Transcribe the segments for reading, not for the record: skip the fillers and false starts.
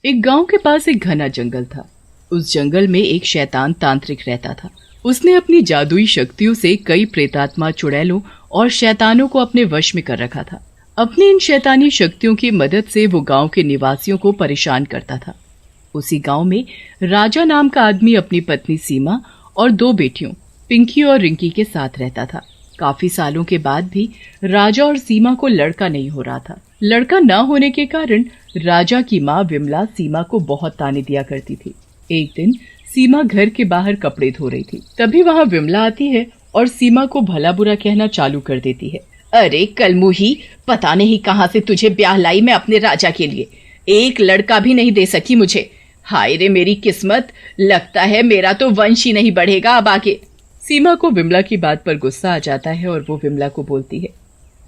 एक गांव के पास एक घना जंगल था। उस जंगल में एक शैतान तांत्रिक रहता था। उसने अपनी जादुई शक्तियों से कई प्रेतात्मा, चुड़ैलों और शैतानों को अपने वश में कर रखा था। अपनी इन शैतानी शक्तियों की मदद से वो गांव के निवासियों को परेशान करता था। उसी गांव में राजा नाम का आदमी अपनी पत्नी सीमा और 2 बेटियों पिंकी और रिंकी के साथ रहता था। काफी सालों के बाद भी राजा और सीमा को लड़का नहीं हो रहा था। लड़का न होने के कारण राजा की माँ विमला सीमा को बहुत ताने दिया करती थी। एक दिन सीमा घर के बाहर कपड़े धो रही थी, तभी वहाँ विमला आती है और सीमा को भला बुरा कहना चालू कर देती है। अरे कलमुही, पता नहीं कहाँ से तुझे ब्याह लाई मैं अपने राजा के लिए। एक लड़का भी नहीं दे सकी मुझे। हाय रे मेरी किस्मत, लगता है मेरा तो वंश ही नहीं बढ़ेगा अब आगे। सीमा को विमला की बात पर गुस्सा आ जाता है और वो विमला को बोलती है,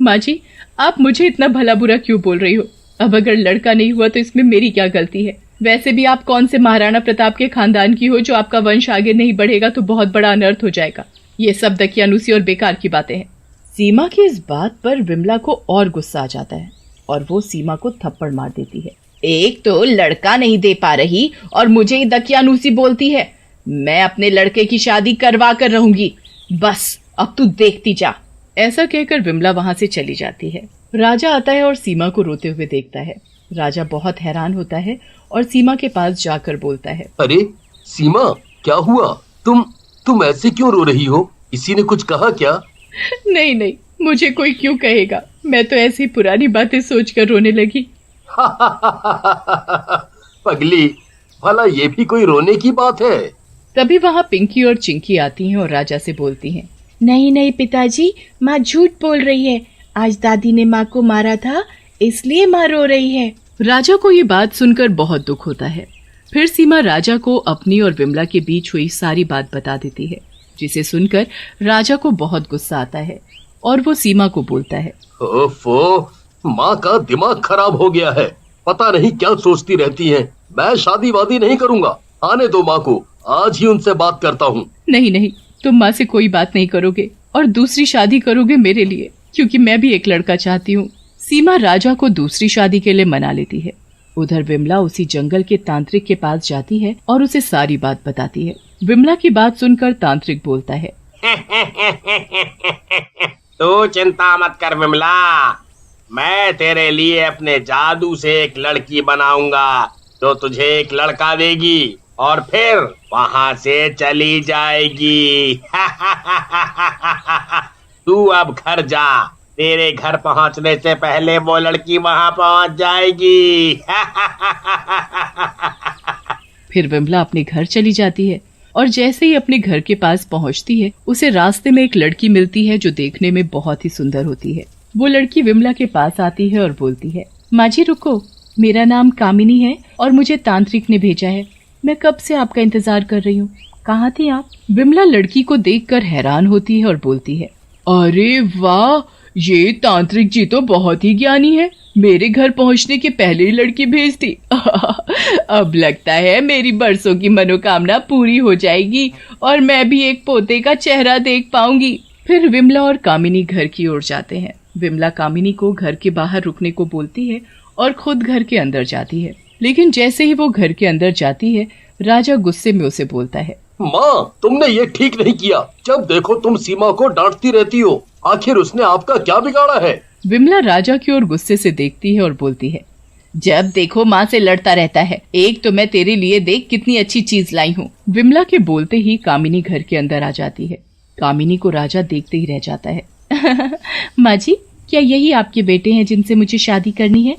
माँ जी, आप मुझे इतना भला बुरा क्यों बोल रही हो? अब अगर लड़का नहीं हुआ तो इसमें मेरी क्या गलती है? वैसे भी आप कौन से महाराणा प्रताप के खानदान की हो जो आपका वंश आगे नहीं बढ़ेगा तो बहुत बड़ा अनर्थ हो जाएगा। ये सब दकियानुसी और बेकार की बातें हैं। सीमा की इस बात पर विमला को और गुस्सा आ जाता है और वो सीमा को थप्पड़ मार देती है। एक तो लड़का नहीं दे पा रही और मुझे ही दकियानुसी बोलती है। मैं अपने लड़के की शादी करवा कर रहूंगी, बस अब तू देखती जा। ऐसा कहकर विमला वहां से चली जाती है। राजा आता है और सीमा को रोते हुए देखता है। राजा बहुत हैरान होता है और सीमा के पास जाकर बोलता है, अरे सीमा, क्या हुआ? तुम ऐसे क्यों रो रही हो? किसी ने कुछ कहा क्या? नहीं नहीं, मुझे कोई क्यों कहेगा, मैं तो ऐसी पुरानी बातें सोचकर रोने लगी। पगली, भला ये भी कोई रोने की बात है? तभी वहाँ पिंकी और चिंकी आती हैं और राजा से बोलती हैं, नहीं नहीं पिताजी, माँ झूठ बोल रही है। आज दादी ने माँ को मारा था, इसलिए माँ रो रही है। राजा को ये बात सुनकर बहुत दुख होता है। फिर सीमा राजा को अपनी और विमला के बीच हुई सारी बात बता देती है, जिसे सुनकर राजा को बहुत गुस्सा आता है और वो सीमा को बोलता है, ओफो, माँ का दिमाग खराब हो गया है। पता नहीं क्या सोचती रहती है। मैं शादी वादी नहीं करूँगा। आने दो माँ को, आज ही उनसे बात करता हूँ। नहीं नहीं, तुम माँ से कोई बात नहीं करोगे और दूसरी शादी करोगे मेरे लिए, क्योंकि मैं भी एक लड़का चाहती हूँ। सीमा राजा को दूसरी शादी के लिए मना लेती है। उधर विमला उसी जंगल के तांत्रिक के पास जाती है और उसे सारी बात बताती है। विमला की बात सुनकर तांत्रिक बोलता है, तू चिंता मत कर विमला, मैं तेरे लिए अपने जादू से एक लड़की बनाऊंगा जो तुझे एक लड़का देगी और फिर वहां से चली जाएगी। तू अब घर जा, तेरे घर पहुंचने से पहले वो लड़की वहां पहुंच जाएगी। फिर विमला अपने घर चली जाती है और जैसे ही अपने घर के पास पहुंचती है, उसे रास्ते में एक लड़की मिलती है जो देखने में बहुत ही सुंदर होती है। वो लड़की विमला के पास आती है और बोलती है, माँ जी रुको, मेरा नाम कामिनी है और मुझे तांत्रिक ने भेजा है। मैं कब से आपका इंतजार कर रही हूँ, कहाँ थी आप? विमला लड़की को देखकर हैरान होती है और बोलती है, अरे वाह, ये तांत्रिक जी तो बहुत ही ज्ञानी है। मेरे घर पहुंचने के पहले ही लड़की भेज दी। अब लगता है मेरी बरसों की मनोकामना पूरी हो जाएगी और मैं भी एक पोते का चेहरा देख पाऊंगी। फिर विमला और कामिनी घर की ओर जाते हैं। विमला कामिनी को घर के बाहर रुकने को बोलती है और खुद घर के अंदर जाती है। लेकिन जैसे ही वो घर के अंदर जाती है, राजा गुस्से में उसे बोलता है, माँ, तुमने ये ठीक नहीं किया। जब देखो तुम सीमा को डांटती रहती हो। आखिर उसने आपका क्या बिगाड़ा है? विमला राजा की ओर गुस्से से देखती है और बोलती है, जब देखो माँ से लड़ता रहता है। एक तो मैं तेरे लिए देख कितनी अच्छी चीज लाई हूँ। विमला के बोलते ही कामिनी घर के अंदर आ जाती है। कामिनी को राजा देखते ही रह जाता है। माँ जी, क्या यही आपके बेटे हैं जिनसे मुझे शादी करनी है?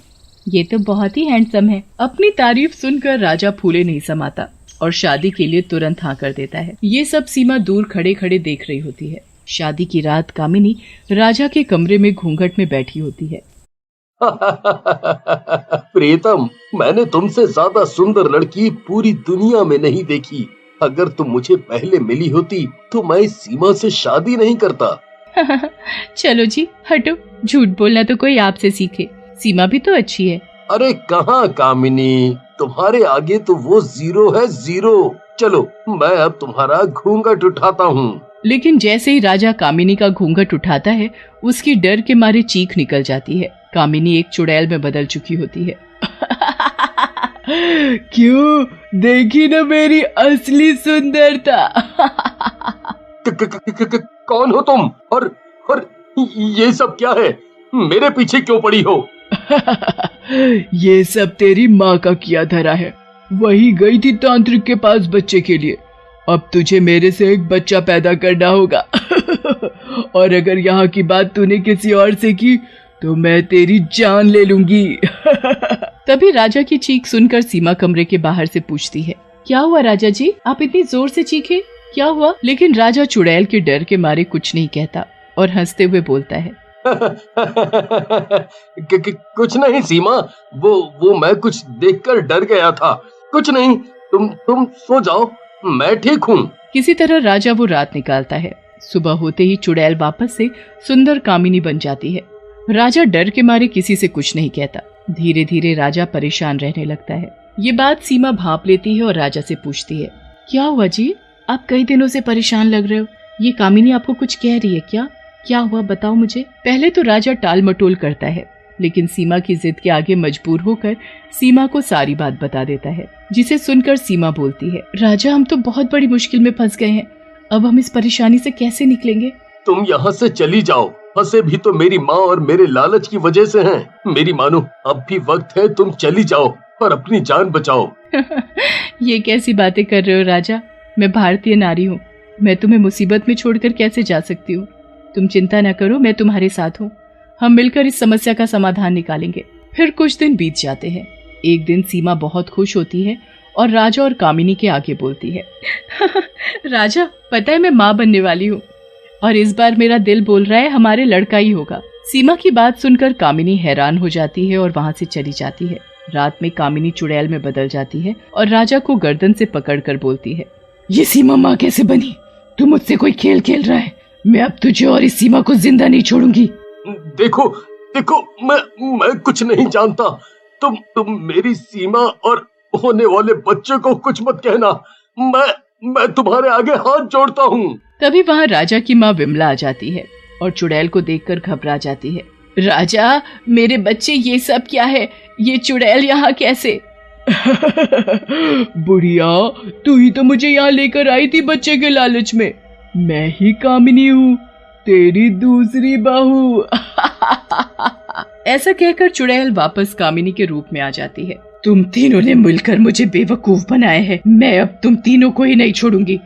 ये तो बहुत ही हैंडसम है। अपनी तारीफ सुनकर राजा फूले नहीं समाता और शादी के लिए तुरंत हाँ कर देता है। ये सब सीमा दूर खड़े खड़े देख रही होती है। शादी की रात कामिनी राजा के कमरे में घूंघट में बैठी होती है। प्रीतम, मैंने तुमसे ज्यादा सुंदर लड़की पूरी दुनिया में नहीं देखी। अगर तुम मुझे पहले मिली होती तो मैं इस सीमा से शादी नहीं करता। चलो जी हटो, झूठ बोलना तो कोई आपसे सीखे। सीमा भी तो अच्छी है। अरे कहाँ कामिनी, तुम्हारे आगे तो वो जीरो है, जीरो। चलो मैं अब तुम्हारा घूंघट उठाता हूँ। लेकिन जैसे ही राजा कामिनी का घूंघट उठाता है, उसकी डर के मारे चीख निकल जाती है। कामिनी एक चुड़ैल में बदल चुकी होती है। क्यों, देखी ना मेरी असली सुंदरता। कौन हो तुम और ये सब क्या है? मेरे पीछे क्यों पड़ी हो? ये सब तेरी माँ का किया धरा है। वही गई थी तांत्रिक के पास बच्चे के लिए। अब तुझे मेरे से एक बच्चा पैदा करना होगा। और अगर यहाँ की बात तूने किसी और से की तो मैं तेरी जान ले लूंगी। तभी राजा की चीख सुनकर सीमा कमरे के बाहर से पूछती है, क्या हुआ राजा जी, आप इतनी जोर से चीखे, क्या हुआ? लेकिन राजा चुड़ैल के डर के मारे कुछ नहीं कहता और हंसते हुए बोलता है, कुछ नहीं सीमा, वो मैं कुछ देखकर डर गया था। कुछ नहीं, तुम सो जाओ, मैं ठीक हूँ। किसी तरह राजा वो रात निकालता है। सुबह होते ही चुड़ैल वापस से सुंदर कामिनी बन जाती है। राजा डर के मारे किसी से कुछ नहीं कहता। धीरे धीरे राजा परेशान रहने लगता है। ये बात सीमा भांप लेती है और राजा से पूछती है, क्या हुआ जी, आप कई दिनों से परेशान लग रहे हो। ये कामिनी आपको कुछ कह रही है क्या हुआ, बताओ मुझे। पहले तो राजा टाल मटोल करता है, लेकिन सीमा की जिद के आगे मजबूर होकर सीमा को सारी बात बता देता है, जिसे सुनकर सीमा बोलती है, राजा हम तो बहुत बड़ी मुश्किल में फंस गए हैं, अब हम इस परेशानी से कैसे निकलेंगे? तुम यहाँ से चली जाओ, फंसे भी तो मेरी माँ और मेरे लालच की वजह से हैं। मेरी मानो, अब भी वक्त है, तुम चली जाओ और अपनी जान बचाओ। ये कैसी बातें कर रहे हो राजा, मैं भारतीय नारी हूँ, मैं तुम्हें मुसीबत में छोड़कर कैसे जा सकती हूँ। तुम चिंता न करो, मैं तुम्हारे साथ हूँ, हम मिलकर इस समस्या का समाधान निकालेंगे। फिर कुछ दिन बीत जाते हैं। एक दिन सीमा बहुत खुश होती है और राजा और कामिनी के आगे बोलती है, राजा पता है मैं माँ बनने वाली हूँ और इस बार मेरा दिल बोल रहा है हमारे लड़का ही होगा। सीमा की बात सुनकर कामिनी हैरान हो जाती है और वहाँ से चली जाती है। रात में कामिनी चुड़ैल में बदल जाती है और राजा को गर्दन से पकड़कर बोलती है, ये सीमा माँ कैसे बनी? तू मुझसे कोई खेल खेल रहा है, मैं अब तुझे और इस सीमा को जिंदा नहीं छोड़ूंगी। देखो मैं कुछ नहीं जानता। तुम मेरी सीमा और होने वाले बच्चे को कुछ मत कहना। मैं तुम्हारे आगे हाथ जोड़ता हूँ। तभी वहाँ राजा की माँ विमला आ जाती है और चुड़ैल को देखकर घबरा जाती है। राजा मेरे बच्चे, ये सब क्या है? ये चुड़ैल यहाँ कैसे? बुढ़िया, तू ही तो मुझे यहाँ लेकर आई थी बच्चे के लालच में। मैं ही कामिनी हूँ, तेरी दूसरी बहू। ऐसा कहकर चुड़ैल वापस कामिनी के रूप में आ जाती है। तुम तीनों ने मिलकर मुझे बेवकूफ बनाया है, मैं अब तुम तीनों को ही नहीं छोड़ूंगी।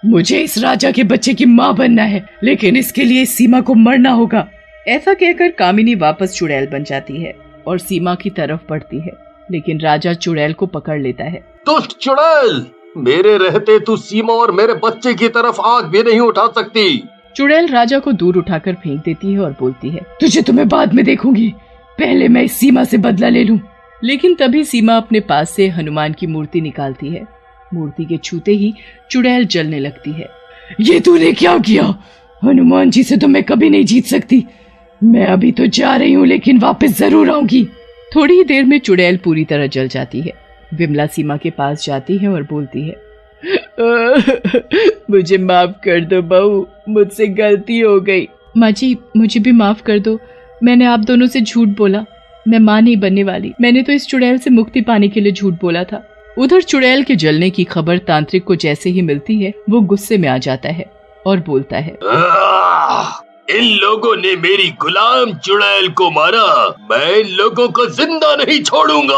मुझे इस राजा के बच्चे की माँ बनना है, लेकिन इसके लिए सीमा को मरना होगा। ऐसा कहकर कामिनी वापस चुड़ैल बन जाती है और सीमा की तरफ बढ़ती है, लेकिन राजा चुड़ैल को पकड़ लेता है। दुष्ट चुड़ैल, मेरे रहते तू सीमा और मेरे बच्चे की तरफ आग भी नहीं उठा सकती। चुड़ैल राजा को दूर उठाकर फेंक देती है और बोलती है, तुझे तो मैं बाद में देखूंगी, पहले मैं इस सीमा से बदला ले लूं। लेकिन तभी सीमा अपने पास से हनुमान की मूर्ति निकालती है। मूर्ति के छूते ही चुड़ैल जलने लगती है। ये तूने क्या किया? हनुमान जी से तो मैं कभी नहीं जीत सकती। मैं अभी तो जा रही हूँ, लेकिन वापस जरूर आऊंगी। थोड़ी ही देर में चुड़ैल पूरी तरह जल जाती है। विमला सीमा के पास जाती है और बोलती है, मुझे माफ कर दो बहू, मुझसे गलती हो गई। माँ जी, मुझे भी माफ कर दो, मैंने आप दोनों से झूठ बोला, मैं माँ नहीं बनने वाली, मैंने तो इस चुड़ैल से मुक्ति पाने के लिए झूठ बोला था। उधर चुड़ैल के जलने की खबर तांत्रिक को जैसे ही मिलती है, वो गुस्से में आ जाता है और बोलता है, इन लोगों ने मेरी गुलाम चुड़ैल को मारा, मैं इन लोगों को जिंदा नहीं छोड़ूंगा।